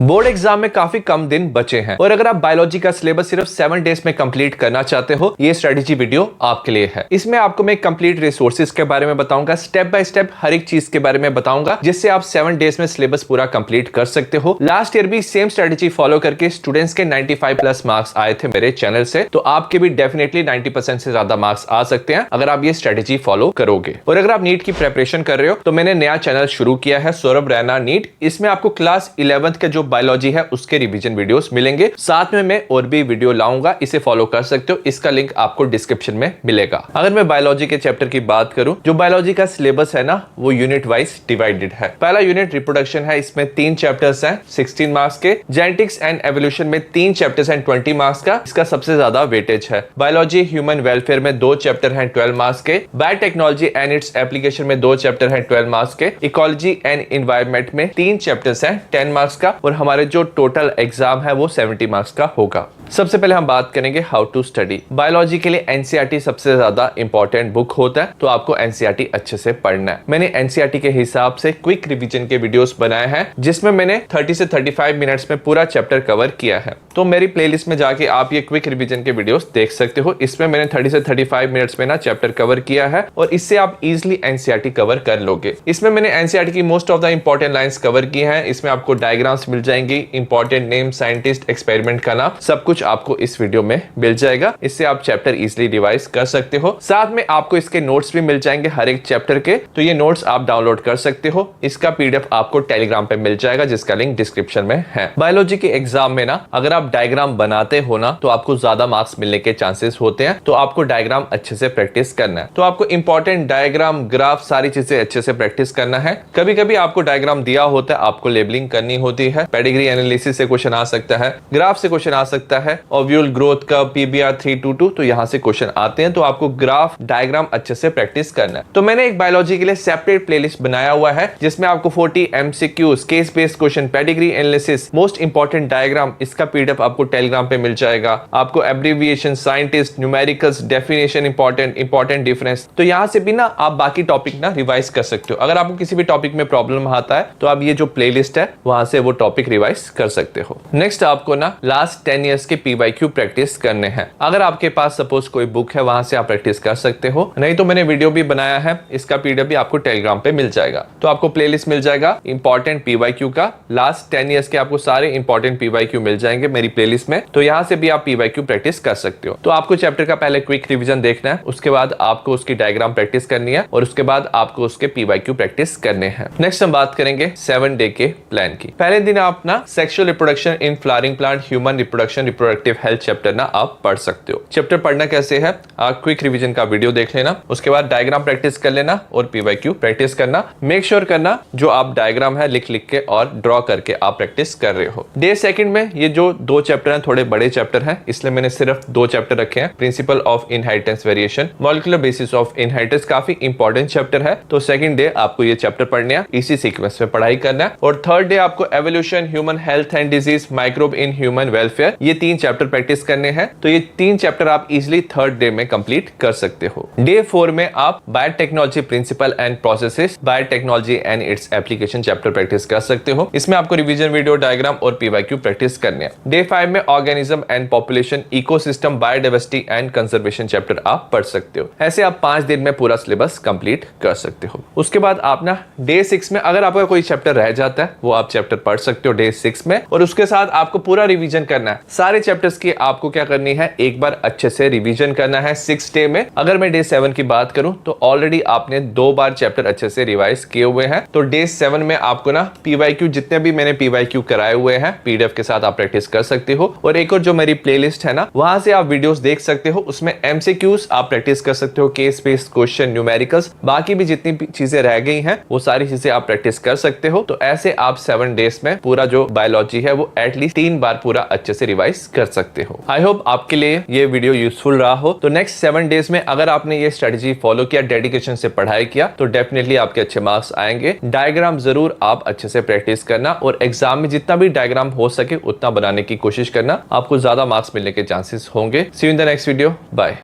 Board exam में काफी कम दिन बचे हैं और अगर आप बायोलॉजी का सिलेबस सिर्फ 7 डेज में कंप्लीट करना चाहते हो, ये स्ट्रेटेजी वीडियो आपके लिए है। इसमें आपको मैं कंप्लीट रिसोर्सेज के बारे में बताऊंगा, स्टेप बाय स्टेप हर एक चीज के बारे में बताऊंगा, जिससे आप 7 डेज में सिलेबस पूरा कंप्लीट कर सकते हो। लास्ट ईयर भी सेम स्ट्रेटेजी फॉलो करके स्टूडेंट्स के 95+ मार्क्स आए थे मेरे चैनल से, तो आपके भी डेफिनेटली 90% से ज्यादा मार्क्स आ सकते हैं अगर आप ये स्ट्रेटेजी फॉलो करोगे। और अगर आप नीट की प्रिपरेशन कर रहे हो तो मैंने नया चैनल शुरू किया है, सौरभ रैना नीट। इसमें आपको क्लास 11th के जो बायोलॉजी है उसके रिवीजन वीडियोस मिलेंगे, साथ में मैं और भी वीडियो लाऊंगा, इसे फॉलो कर सकते हो। इसका लिंक आपको डिस्क्रिप्शन में मिलेगा। अगर मैं बायोलॉजी के चैप्टर की बात करूं, जो बायोलॉजी का सिलेबस है ना, वो यूनिट वाइज डिवाइडेड है। पहला यूनिट रिप्रोडक्शन है, इसमें 3 चैप्टर्स हैं 16 मार्क्स के। जेनेटिक्स एंड एवोल्यूशन में 3 चैप्टर्स हैं 20 मार्क्स का, इसका सबसे ज्यादा वेटेज है। बायोलॉजी ह्यूमन वेलफेयर में 2 चैप्टर हैं 12 मार्क्स के। बायोटेक्नोलॉजी एंड इट्स एप्लीकेशन में 2 चैप्टर हैं 12 मार्क्स के। इकोलॉजी एंड एनवायरनमेंट में 3 चैप्टर्स हैं 10 मार्क्स का। और हमारे जो टोटल एग्जाम है वो 70 मार्क्स का होगा। सबसे पहले हम बात करेंगे हाउ टू स्टडी। बायोलॉजी के लिए एनसीईआरटी सबसे ज्यादा इंपॉर्टेंट बुक होता है, तो आपको एनसीईआरटी अच्छे से पढ़ना है। मैंने एनसीईआरटी के हिसाब से क्विक रिवीजन के वीडियोस बनाए हैं, जिसमें मैंने 30 से 35 मिनट्स में पूरा चैप्टर कवर किया है। तो मेरी प्लेलिस्ट में जाके आप ये क्विक रिवीजन के वीडियोस देख सकते हो। इसमें मैंने 30 से 35 मिनट्स में ना चैप्टर कवर किया है और इससे आप इजिली एनसीईआरटी कवर कर लोगे। इसमें मैंने एनसीईआरटी की most of the important lines cover की हैं। इसमें आपको डायग्राम्स मिल जाएंगी, इंपॉर्टेंट नेम, साइंटिस्ट, एक्सपेरिमेंट का नाम, सब कुछ आपको इस वीडियो में मिल जाएगा। इससे आप चैप्टर इजिली रिवाइज कर सकते हो। साथ में आपको इसके नोट्स भी मिल जाएंगे हर एक चैप्टर के, तो ये नोट्स आप डाउनलोड कर सकते हो। इसका पीडीएफ आपको टेलीग्राम पे मिल जाएगा, जिसका लिंक डिस्क्रिप्शन में है। बायोलॉजी के एग्जाम में ना अगर आप डायग्राम बनाते हो ना, तो आपको ज्यादा मार्क्स मिलने के चांसेस होते हैं, तो आपको डायग्राम अच्छे से प्रैक्टिस करना है। तो आपको इंपॉर्टेंट डायग्राम, ग्राफ, सारी चीजें अच्छे से प्रैक्टिस करना है। कभी कभी आपको डायग्राम दिया होता है, आपको लेबलिंग करनी होती है। पेडिग्री एनालिसिस से क्वेश्चन आ सकता है, ग्राफ से क्वेश्चन आ सकता है, ओव्यूल ग्रोथ का पीबीआर 322, तो यहां से क्वेश्चन आते हैं। तो आपको ग्राफ, डायग्राम अच्छे से प्रैक्टिस करना है। तो मैंने एक बायोलॉजी के लिए सेपरेट प्लेलिस्ट बनाया हुआ है, जिसमें आपको 40 MCQs, case based question, pedigree analysis, most important diagram, इसका पीडीएफ आपको टेलीग्राम पे मिल जाएगा। आपको abbreviation, scientist, numericals, definition, important difference, तो यहां से भी ना आप बाकी टॉपिक ना रिवाइज कर सकते हो। अगर आपको किसी भी टॉपिक में प्रॉब्लम आता है, तो आप ये जो प्लेलिस्ट है वहां से वो टॉपिक रिवाइज कर सकते हो। नेक्स्ट आपको ना लास्ट 10 इयर्स के पीवाईक्यू प्रैक्टिस करने हैं। अगर आपके पास सपोज कोई बुक है, वहां से आप प्रैक्टिस कर सकते हो, नहीं तो मैंने वीडियो भी बनाया है, इसका पीडीएफ भी आपको टेलीग्राम पे मिल जाएगा। तो आपको प्लेलिस्ट मिल जाएगा इंपॉर्टेंट पीवाईक्यू का, लास्ट 10 इयर्स के आपको सारे इंपॉर्टेंट पीवाईक्यू मिल जाएंगे मेरी प्लेलिस्ट में। तो यहां से भी आप पीवाईक्यू प्रैक्टिस कर सकते हो। तो आपको चैप्टर का पहले क्विक रिवीजन देखना है, उसके बाद आपको उसकी डायग्राम प्रैक्टिस करनी है और उसके बाद आपको उसके पीवाईक्यू प्रैक्टिस करने हैं। नेक्स्ट हम बात करेंगे 7 डे के प्लान की। पहले दिन आप ना sexual reproduction in flowering plant, human reproduction, reproductive health chapter ना आप पढ़ सकते हो। चैप्टर पढ़ना कैसे है, आप क्विक रिवीजन का वीडियो देख लेना, उसके बाद डायग्राम प्रैक्टिस कर लेना और पीवाईक्यू प्रैक्टिस करना। मेक श्योर करना जो आप डायग्राम है लिख के और ड्रॉ करके आप प्रैक्टिस कर रहे हो। डे सेकंड में ये जो 2 चैप्टर हैं थोड़े बड़े चैप्टर हैं, इसलिए मैंने सिर्फ 2 चैप्टर रखे हैं। Principle of inheritance variation, molecular basis of inheritance, काफी इंपॉर्टेंट चैप्टर है। तो सेकंड डे आपको ये चैप्टर पढ़ने हैं, इसी सीक्वेंस में पढ़ाई करना है। और थर्ड डे आपको evolution, human health and disease, microbe in human welfare, ये 3 चैप्टर प्रैक्टिस करने हैं। तो ये 3 चैप्टर आप इजिली थर्ड डे में कंप्लीट कर सकते हो। डे 4 में आप biotechnology principle and processes, biotechnology and its application chapter practice कर सकते हो। इसमें आपको रिवीजन वीडियो, डायग्राम और पीवाईक्यू प्रैक्टिस करने हैं। डे 5 में organism and population, ecosystem, biodiversity and conservation chapter आप पढ़ सकते हो। ऐसे आप 5 दिन में पूरा सिलेबस कंप्लीट कर सकते हो। उसके बाद आप ना डे 6 में अगर आपका कोई चैप्टर रह जाता है, वो आप चैप्टर पढ़ सकते हो डे 6 में, और उसके साथ आपको पूरा रिवीजन करना है। सारे चैप्टर्स की आपको क्या करनी है, एक बार अच्छे से रिवीजन करना है 6 डे में। अगर मैं डे 7 की बात करूं, तो ऑलरेडी आपने 2 बार चैप्टर अच्छे से रिवाइज किए हुए हैं। तो डे 7 में आपको ना पीवाईक्यू, जितने भी मैंने पीवाईक्यू कराए हुए हैं, पीडीएफ के साथ आप प्रैक्टिस कर सकते हो। और एक और जो मेरी प्लेलिस्ट है ना, वहां से आप वीडियोस देख सकते हो, उसमें एमसीक्यूज आप प्रैक्टिस कर सकते हो, केस बेस्ड क्वेश्चन, न्यूमेरिकल्स, बाकी भी जितनी चीजें रह गई हैं वो सारी चीजें आप प्रैक्टिस कर सकते हो। तो ऐसे आप 7 डेज में पूरा जो बायोलॉजी है वो एटलीस्ट 3 बार पूरा अच्छे से रिवाइज कर सकते हो। आई होप आपके लिए ये वीडियो यूजफुल रहा हो। तो नेक्स्ट 7 डेज में अगर आपने ये स्ट्रेटेजी फॉलो किया, डेडिकेशन से पढ़ाई किया, तो डेफिनेटली आपके अच्छे मार्क्स आएंगे। डायग्राम जरूर आप अच्छे से प्रैक्टिस करना और एग्जाम में जितना भी डायग्राम हो सके उतना बनाने की कोशिश करना, आपको ज्यादा मार्क्स मिलने के चांसेस होंगे। See you in the next video, bye.